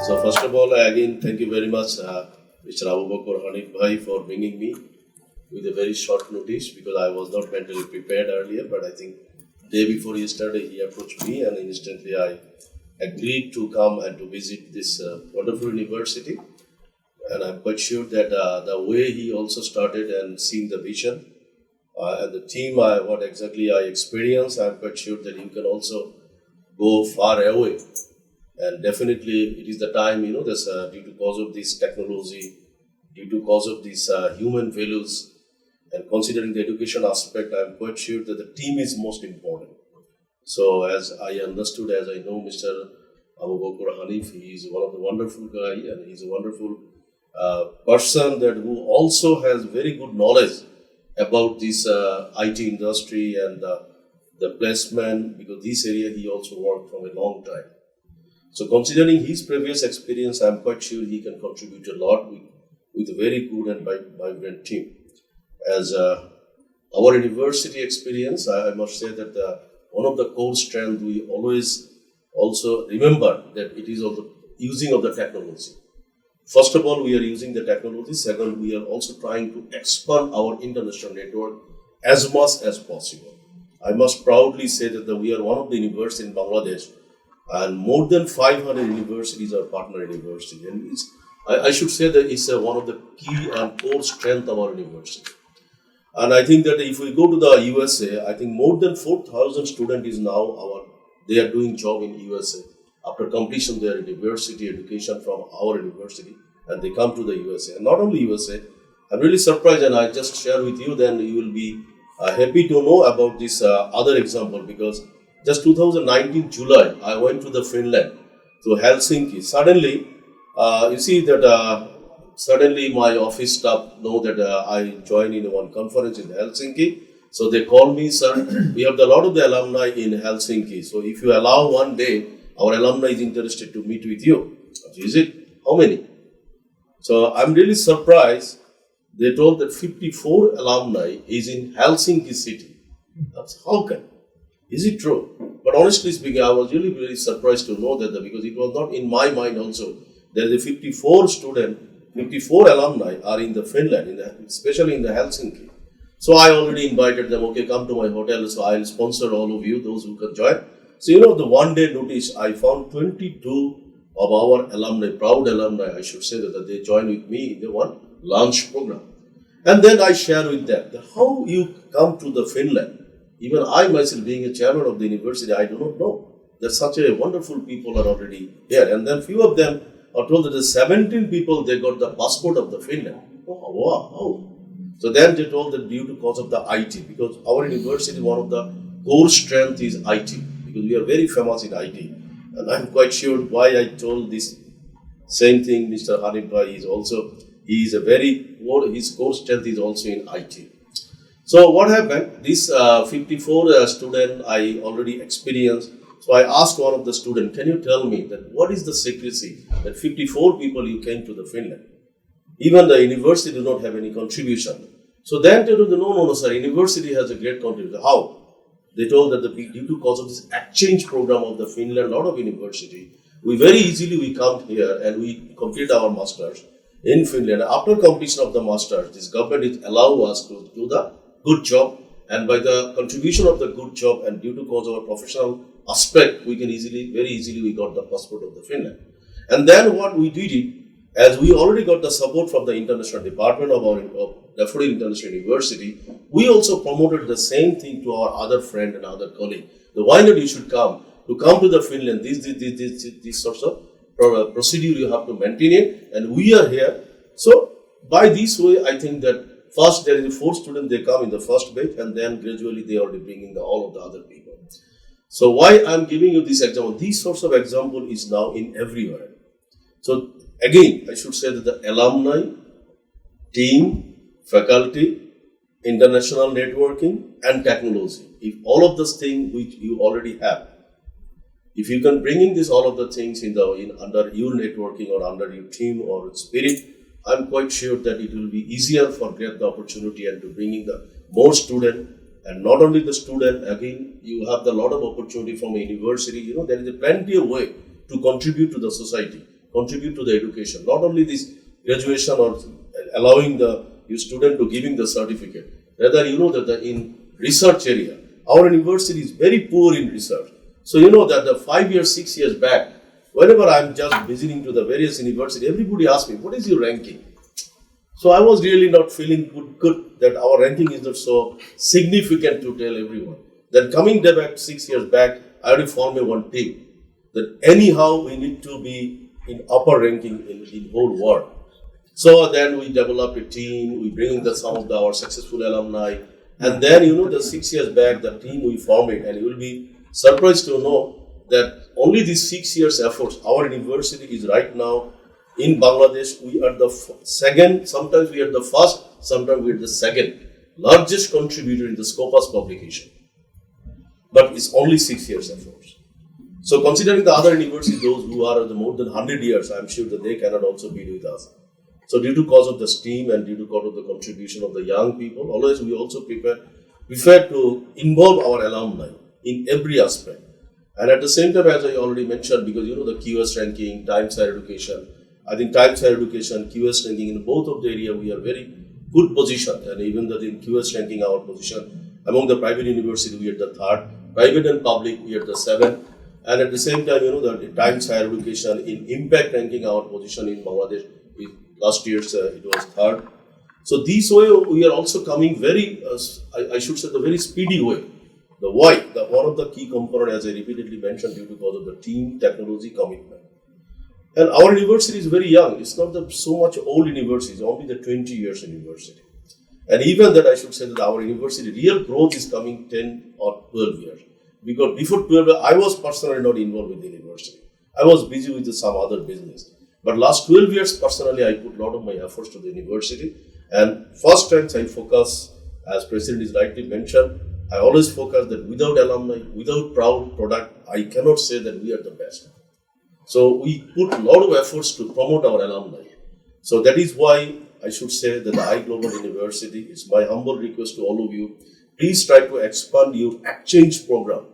So first of all, again, thank you very much, Mr. Abubokor Hanip bhai, for bringing me with a very short notice because I was not mentally prepared earlier. But I think day before yesterday he approached me and instantly I agreed to come and to visit this wonderful university. And I'm quite sure that the way he also started and seeing the vision and the team, what exactly I experienced, I'm quite sure that you can also go far away. And definitely, it is the time, this due to cause of this technology, due to cause of these human values, and considering the education aspect, I'm quite sure that the team is most important. So, as I understood, as I know, Mr. Abubokor Hanif, he is one of the wonderful guy, and he's a wonderful person that who also has very good knowledge about this IT industry and the placement, because this area he also worked from a long time. So considering his previous experience, I'm quite sure he can contribute a lot with a very good and vibrant team. As our university experience, I must say that one of the core strengths we always also remember that it is of the using of the technology. First of all, we are using the technology. Second, we are also trying to expand our international network as much as possible. I must proudly say that we are one of the universities in Bangladesh, and more than 500 universities are partner universities. And I should say that it's one of the key and core strength of our university. And I think that if we go to the USA, I think more than 4,000 students is now they are doing job in USA after completion of their university education from our university, and they come to the USA. And not only USA, I'm really surprised, and I just share with you, then you will be happy to know about this other example, because just 2019 July, I went to the Finland, to Helsinki. Suddenly, you see that suddenly my office staff know that I joined in one conference in Helsinki. So they call me, sir, we have a lot of the alumni in Helsinki. So if you allow one day, our alumni is interested to meet with you. Is it? How many? So I'm really surprised. They told that 54 alumni is in Helsinki city. That's how can? Is it true? But honestly speaking, I was really very surprised to know that because it was not in my mind also. There is a 54 alumni are in the Finland, especially in the Helsinki. So I already invited them, okay, come to my hotel, so I'll sponsor all of you, those who can join. So the one day notice, I found 22 of our alumni, proud alumni, I should say that they joined with me in the one lunch program. And then I share with them how you come to the Finland. Even I myself, being a chairman of the university, I do not know that such a wonderful people are already here. And then few of them are told that the 17 people, they got the passport of the Finland. Oh, wow. So then they told that due to cause of the IT, because our university, one of the core strength is IT, because we are very famous in IT. And I'm quite sure why I told this same thing, Mr. Hanip Bhai his core strength is also in IT. So what happened? This 54 student I already experienced. So I asked one of the students, can you tell me that what is the secrecy that 54 people you came to the Finland? Even the university do not have any contribution. So then they told, no, sir, university has a great contribution. How? They told that due to cause of this exchange program of the Finland, lot of university, we very easily we come here and we complete our masters in Finland. After completion of the masters, this government is allow us to do the good job, and by the contribution of the good job and due to cause of our professional aspect, we can very easily we got the passport of the Finland. And then what we did it, as we already got the support from the international department of Daffodil International University, we also promoted the same thing to our other friend and other colleague. Why not you should come to the Finland, this sorts of procedure you have to maintain it, and we are here. So by this way, I think that first, there is 4 students, they come in the first batch, and then gradually they are bringing all of the other people. So why I'm giving you this example? This sorts of example is now in everywhere. So again, I should say that the alumni, team, faculty, international networking, and technology, if all of those things which you already have, if you can bring in all of the things under your networking or under your team or spirit, I'm quite sure that it will be easier for get the opportunity and to bringing the more student, and not only the student, again, you have the lot of opportunity from a university. There is a plenty of way to contribute to the society. contribute to the education. Not only this graduation or allowing the student to giving the certificate. Rather, that in research area, our university is very poor in research. So that the 5 years, 6 years back, whenever I'm just visiting to the various universities, everybody asks me, what is your ranking? So I was really not feeling good that our ranking is not so significant to tell everyone. Then coming back 6 years back, I already formed one team that anyhow we need to be in upper ranking in the whole world. So then we developed a team, we bring in some of our successful alumni, and then the 6 years back the team we formed it, and you will be surprised to know that only these 6 years efforts, our university is right now in Bangladesh, we are the second, sometimes we are the first, sometimes we are the second largest contributor in the Scopus publication. But it's only 6 years efforts. So considering the other universities, those who are the more than 100 years, I'm sure that they cannot also be with us. So due to cause of the team and due to cause of the contribution of the young people, always we also prefer to involve our alumni in every aspect. And at the same time, as I already mentioned, because the QS ranking, Times Higher Education, I think Times Higher Education, QS ranking, in both of the area we are very good position. And even that in QS ranking, our position among the private university, we are the third. Private and public, we are the seventh. And at the same time, the Times Higher Education in impact ranking, our position in Bangladesh, last year it was third. So this way we are also coming very, I should say, the very speedy way. The why, one of the key components, as I repeatedly mentioned, due to cause of the team, technology, commitment. And our university is very young. It's not so much old university. It's only the 20 years university. And even that, I should say that our university real growth is coming 10 or 12 years. Because before 12, I was personally not involved with the university. I was busy with some other business. But last 12 years, personally, I put a lot of my efforts to the university. And first time I focus, as President is rightly mentioned, I always focus that without alumni, without proud product, I cannot say that we are the best. So we put a lot of efforts to promote our alumni. So that is why I should say that the iGlobal University, it's my humble request to all of you, please try to expand your exchange program,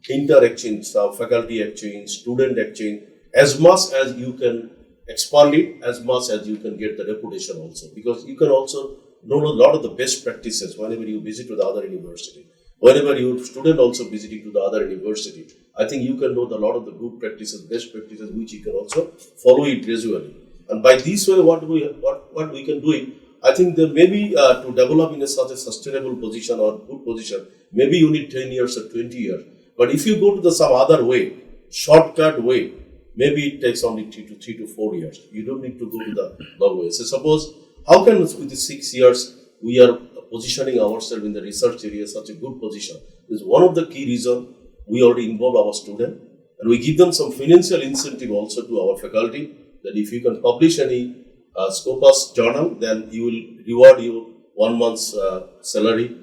inter-exchange, faculty exchange, student exchange, as much as you can expand it, as much as you can get the reputation also. Because you can also know a lot of the best practices whenever you visit to the other university. Whenever your student also visiting to the other university, I think you can know a lot of the good practices, best practices, which you can also follow it gradually. And by this way, what we can do it, I think that maybe to develop in such a sustainable position or good position, maybe you need 10 years or 20 years. But if you go to some other way, shortcut way, maybe it takes only 3 to 4 years. You don't need to go to the long way. So suppose, how can with the 6 years, we are positioning ourselves in the research area such a good position? Is one of the key reasons we already involve our student, and we give them some financial incentive also to our faculty, that if you can publish any Scopus journal, then you will reward you 1 month's salary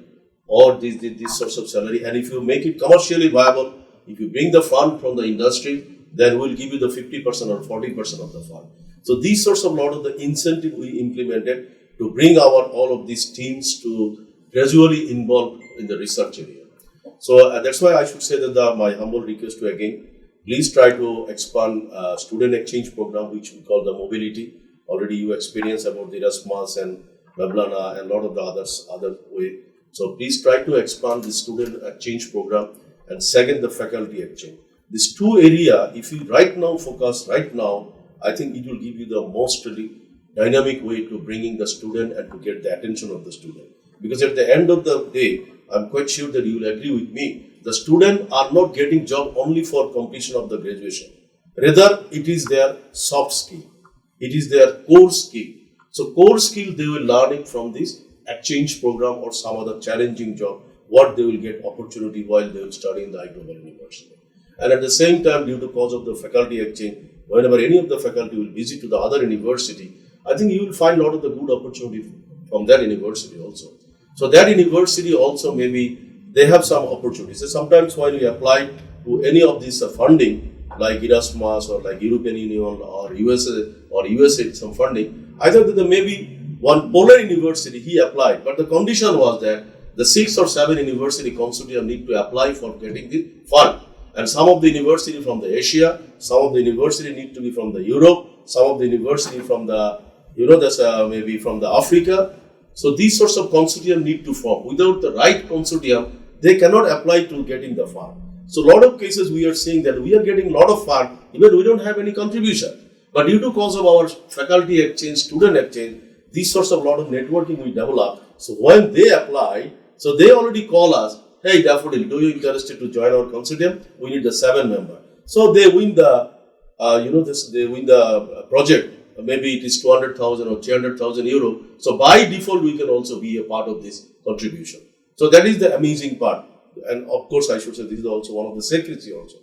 or this source of salary. And if you make it commercially viable, if you bring the fund from the industry, then we'll give you the 50% or 40% of the fund. So these sorts of lot of the incentive we implemented to bring all of these teams to gradually involve in the research area. So that's why I should say that my humble request to again, please try to expand student exchange program, which we call the mobility. Already you experience about the Erasmus and Mablana and a lot of the other way. So please try to expand the student exchange program. And second, the faculty exchange. These two areas, if you right now focus right now, I think it will give you the most dynamic way to bringing the student and to get the attention of the student. Because at the end of the day, I'm quite sure that you will agree with me, the students are not getting job only for completion of the graduation. Rather, it is their soft skill. It is their core skill. So core skill, they will learn it from this exchange program or some other challenging job, what they will get opportunity while they will study in the iGlobal University. And at the same time, due to cause of the faculty exchange, whenever any of the faculty will visit to the other university, I think you will find a lot of the good opportunity from that university also. So that university also maybe they have some opportunities. So sometimes when we apply to any of these funding, like Erasmus or like European Union or USA some funding, I thought that there may be one Poland university he applied, but the condition was that the 6 or 7 university consortium need to apply for getting the fund. And some of the university from the Asia, some of the university need to be from the Europe, some of the university from the, maybe from the Africa. So these sorts of consortium need to form. Without the right consortium, they cannot apply to getting the fund. So a lot of cases we are seeing that we are getting a lot of fund, even we don't have any contribution. But due to cause of our faculty exchange, student exchange, these sorts of lot of networking we develop. So when they apply, so they already call us, hey Daffodil, do you interested to join our consortium? We need the 7 member. So they win the, they win the project. Maybe it is 200,000 or 300,000 euro. So by default, we can also be a part of this contribution. So that is the amazing part. And of course, I should say this is also one of the secrecy also.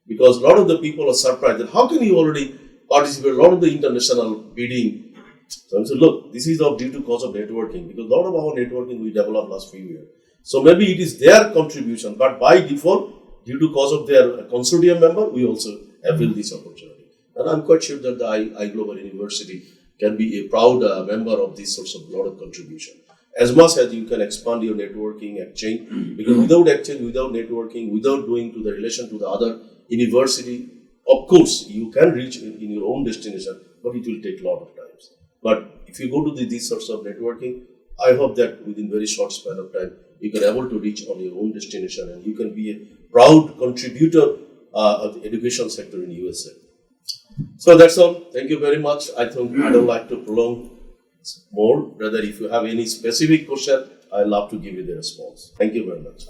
Because a lot of the people are surprised that how can you already participate a lot of the international bidding. So I said, look, this is due to cause of networking, because a lot of our networking we developed last few years. So maybe it is their contribution, but by default, due to cause of their consortium member, we also avail this opportunity. And I'm quite sure that the iGlobal University can be a proud member of this sorts of lot of contribution. As much as you can expand your networking exchange, because without exchange, without networking, without going to the relation to the other university, of course, you can reach in your own destination, but it will take a lot of times. But if you go to these sorts of networking, I hope that within very short span of time, you can able to reach on your own destination and you can be a proud contributor of the education sector in USA. So that's all. Thank you very much. I think I don't like to prolong more. Rather, if you have any specific question, I'd love to give you the response. Thank you very much.